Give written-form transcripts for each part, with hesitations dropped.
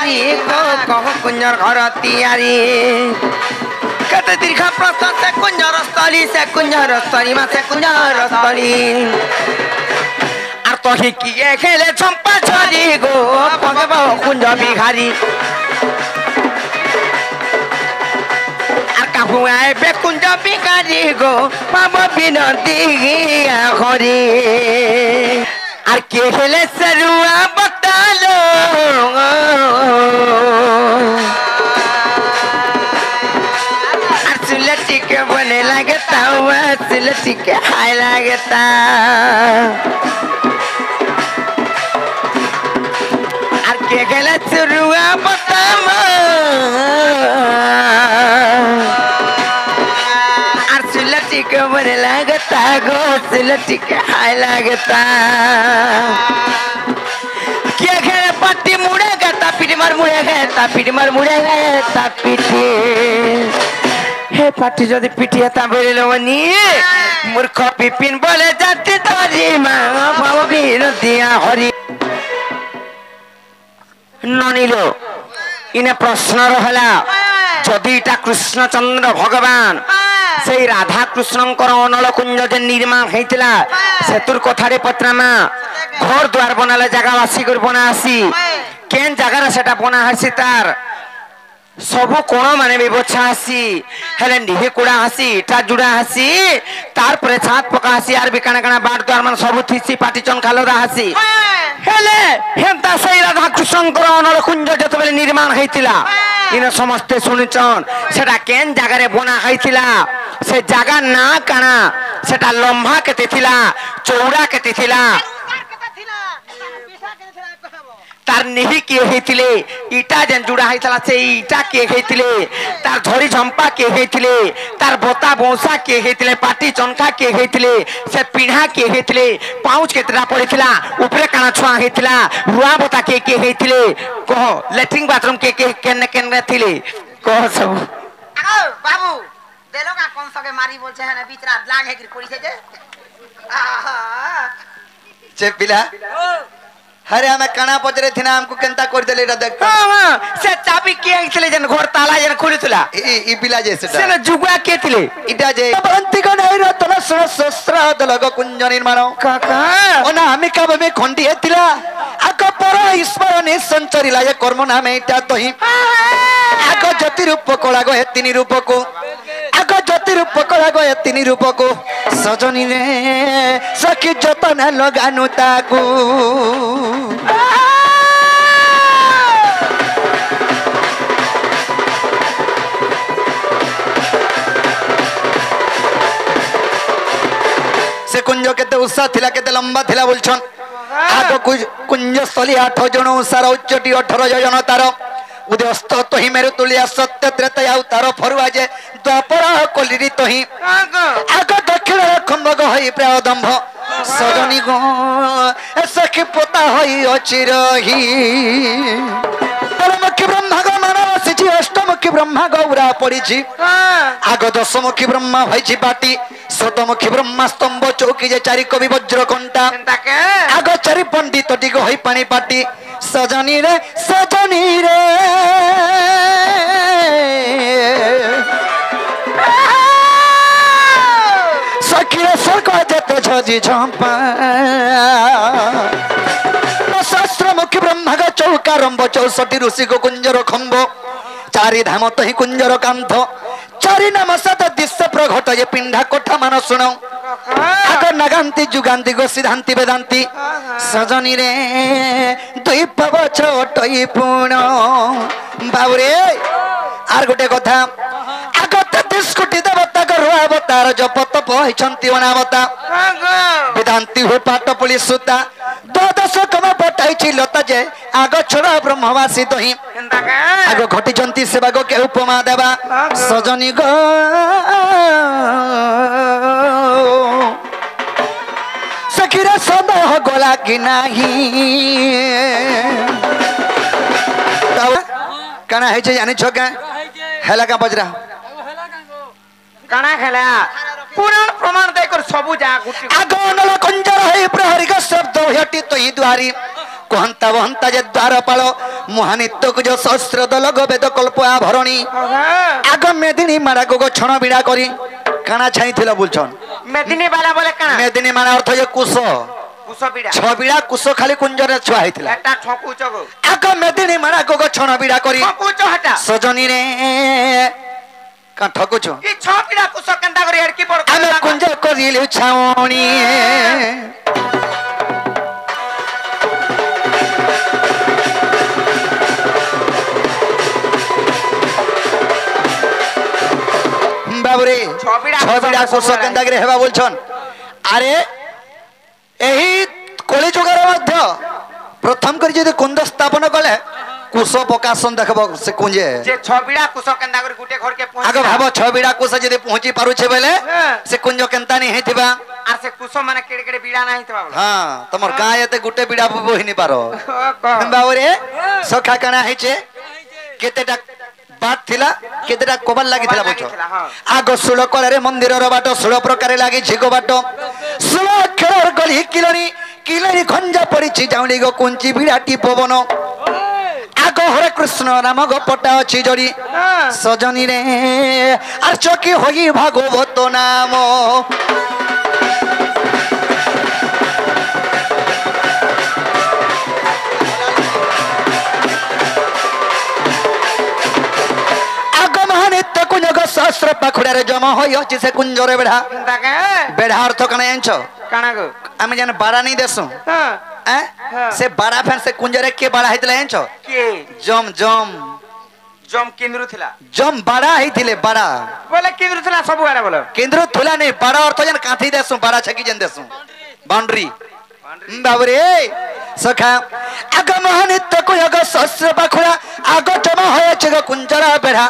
तियारी कह कुंजर घर तियारी कते दीर्घ प्रश्न से कुंजर स्थली में से कुंजर स्थली और तो ही किए खेले चंपा छारी गो पगबो कुंज बिहारी और कहूँ आए बे कुंज बिहारी गो बाबा बिनती घरी और के खेले सरुआ बता लो सुलटी के बने लगता हुआ सुलटी के हाय लगता और के गला शुरुआ बतावा और सुलटी के बने लगता गो सुलटी के हाय लगता क्या खेले पट्टी मुड़ेगा तापीट मार मुड़ेगा तापीटी हे पाटी जदि पिटिया ता बेले वनी मूर्ख पिपिन बोले जाति तोरी मां भाव बिरतिया हरि ननिलो इने प्रश्न रहला जदि ता कृष्णचंद्र भगवान से राधा कृष्णंकर अनल कुंज जे निर्माण हेतिला सेतुर कथारे पत्रामा घर द्वार बनाले जगहवासी कर बना आसी केन जगह सेटा बना हसी तार सबु कोण माने बेबछा हसी हेले निहे कुड़ा हसी इटा जुड़ा हसी तार परे छात पका हसी आर बिकाना काना बाट द्वार मन सबु थिसी पाटी चन खालोदा हसी हेले हेंता सही राधा कृष्ण कर अनल कुंज जत बेले निर्माण हेतिला इन समस्ते सुनिचन सेटा केन जगह रे बना हेतिला से जगह ना काना सेटा लंबा केते थिला चौड़ा केते थिला तार निहि के हेतिले इटा जन जुड़ा हेतला से इटा के हेतिले तार धरी झंपा के हेतिले तार बोता बोसा के हेतिले पाटी चनका के हेतिले से पिढ़ा के हेतिले पाउच केतरा पड़िथिला ऊपरे काना छुआ हेतिला रुआ बोता के हेतिले कहो लेट्रिन बाथरूम के केन केन थिले कहो सब आओ बाबू देलो का कौन सके मारी बोल छे है ना बीच रात लाग है कि कोड़ी से जे चे पिला हरे हमें कणा पचरे थिना हमको केनता कर देले रे देख हां से चाबी के आइतले जन घर ताला जन खुलितला ई पिला जैसे से न जुगुआ केतले इटा जे बंती को नहीं रतन सहस्र दलग कुंज निर्माण काका ओना हमें कब में खंडी हेतिला आको पर ईश्वर ने संचरिला ये कर्म नाम इटा तोही आको ज्योति रूप कला गो हेतिनी रूप को आको ज्योति रूप कला गो हेतिनी रूप को सजनी रे सखी जतन लगानु ताकू से कुंज केते उत्साह थिला केते लंबा थिला बोलछन आगो कुंज स्थली 8 जण उसार उच्चटी 18 जण तार उदयस्त तोही मेरु तुलिया सत्य त्रेता तार फरुआ जे द्वापर कलिरी तोही आगो दक्षिण खंबग होई प्रादंभ सजनी गो सखी पोता होई अचिरही परमुखी ब्रह्मा गो मानव सिची अष्टमुखी ब्रह्मा गौरा पड़ीची आगो दशमुखी ब्रह्मा भइची पाटी शतमुखी ब्रह्मा स्तंभ चौकी जे चारि कवि वज्र कंटा आगो चारि पंडित टिको होई पानी पाटी सजनी रे सखी सक जते झजी झंपा सहस्रमुखी ब्रह्मा गो चौकारंभ 64 ऋषि गो कुंजर खंभ चारि धाम तही कुंजर कांथ चारि नाम सत दिश्य प्रघट ये पिंडा कोठा मान सुनो आगो नगांती जुगांती गो सिद्धांति वेदांती सजनी रे दुई पव छोटई पुण बाबुरे आर गोटे कथा आगो 33 कोटी देवता गो अवतार जप तप होइछंती अनावता वेदांती हो पाट पुली सुता 12 कम पटाइछि लता जे आगो छोड़ा ब्रह्मवासी तही आगो घटी जंती सेवा गो के उपमा देवा सजनी गो सखीरा सदा गोला कि नाही काना है जानी छोका हेला का बजरा काना खेला पुराण प्रमाण देकर सबु जा गुटी आगो नल कुंजर है प्रहरी का शब्द हटी तो ही द्वारी କୁହନ୍ତା ବହନ୍ତା ଯେ ଦ୍ୱାରପାଳ ମହାନିତ୍ୟକୁ ଯୋ ଶସ୍ତ୍ର ଦଲଗ ବେଦ କଳ୍ପ ଆଭରଣୀ ଆଗ ମେଦିନୀ ମାଡ଼ାକୁ ଛଣ ବିଡ଼ା କରି କାଣା ଛାଇଥିଲା ବୁଲଛନ୍ মেদিনী বালা বলে কানা ମେଦିନୀ ମାଡ଼ା ଅର୍ଥ ଯେ କୁଶ কুশ বিড়া ছ ବିଡ଼ା କୁଶ ଖାଲି କୁଞ୍ଜରେ ଛୁଆ ହେଇଥିଲା এটা ঠকুচ গো ଆଗ ମେଦିନୀ ମାଡ଼ାକୁ ଛଣ ବିଡ଼ା କରି ঠকুচ হটা ସଜନୀରେ କାଁ ଠକୁଛୁ ই ছ বিড়া কুশ কেনতা করে হেড়কি পড় ଆମେ କୁଞ୍ଜ କରିଲୁ ଛାଉଣି বাবুরে ছবিড়া কুশ কেনতা করে হেবা বলছন আরে এই কলিযুগের মধ্যে প্রথম করে যদি কুঞ্জ স্থাপন কলে কুশ প্রকাশন দেখব সে কুঞ্জে যে ছ বিড়া কুশ কেনতা করে গুটে ঘরকে আগে ভাব ছবিড়া কুশ যদি পৌঁছি পারুছে বেলে সে কুঞ্জ কেনতা নি হইতিবা আর সে কুশ মানে কেড়ে কেড়ে বিড়া নাই তো বাবলা হ্যাঁ তোমার গাঁ এতে গুটে বিড়া বহিনি পারো বাবুরে সখা কানা হইছে কেতেটা বাট থিলা কেতেটা কবার লাগিଥିଲା বুঝছো আগ ষোল কলারে মন্দিরর বাট 16 প্রকারে লাগিছে গো বাট 16 অক্ষরর গলি কিলনি কিলনি খঞ্জা পড়িছি জাউলি গো কুঞ্চি বিড়াটি পবন আগ হরে কৃষ্ণ নাম গপটা ଅଛି জড়ি সজনী রে আর চকি হই ভাগবত নাম सहस्र पाखुड़े जमा हो से कुंजरे बेढ़ा बेढ़ा अर्थ कण जानछ কানা গো आम जान बाड़ा नहीं देसु से बाड़ा फैन से कुंजरे के बाड़ा हेतले जानछ কে जम जम জম কেন্দ্র থিলা जम बाड़ा हेतिले बाड़ा বলে কেন্দ্র থিলা সব আড়ে বলে केंद्र थुला नहीं बाड़ा अर्थ जान काथी देसु बाड़ा छकी जन देसु बाउंड्री बाबरे सखा आग महानित्य को योग सहस्र पाखुड़ा आग जमा हो कुंजरा बेढ़ा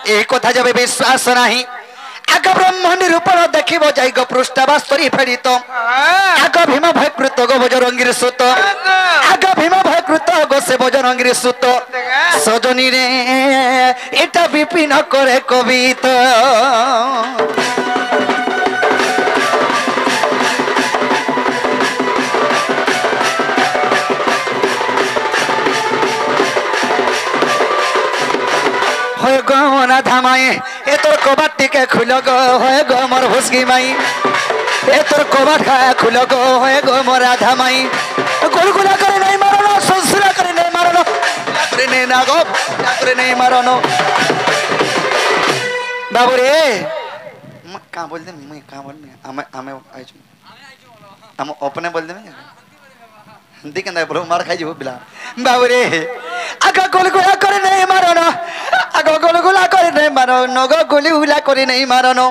এই কথা যাবে বিশ্বাস নাই আগ ব্রহ্ম নিরূপণ দেখিব যাইগ পৃষ্ঠাবাস্তরী ফেরিত আগ ভীম ভয়কৃত গো বজরঙ্গীর সুত আগ ভীম ভয়কৃত গো সে বজরঙ্গীর সুত সজনী রে এটা বিপিন করে কবিত হয় গো রাধা মাই এ তোর কবাট টিকে খুল গো হয় গো মোর ভুসকি মাই এ তোর কবাট খুল গো হয় গো মোর রাধা মাই গুলগুলা করে নাই মারনো সংসার করে নাই মারনো করে নাই না গো করে নাই মারনো বাবু রে কা বল দে মই কা বল নে আমি আইছ हम अपने बोल दे हिंदी के ब्रो मार खाई जो बिला बाबू रे आगा गुलगुला करे नहीं मारनो आगा गुलगुला करे नहीं मारो नगो गुलगुला करे नहीं मारनो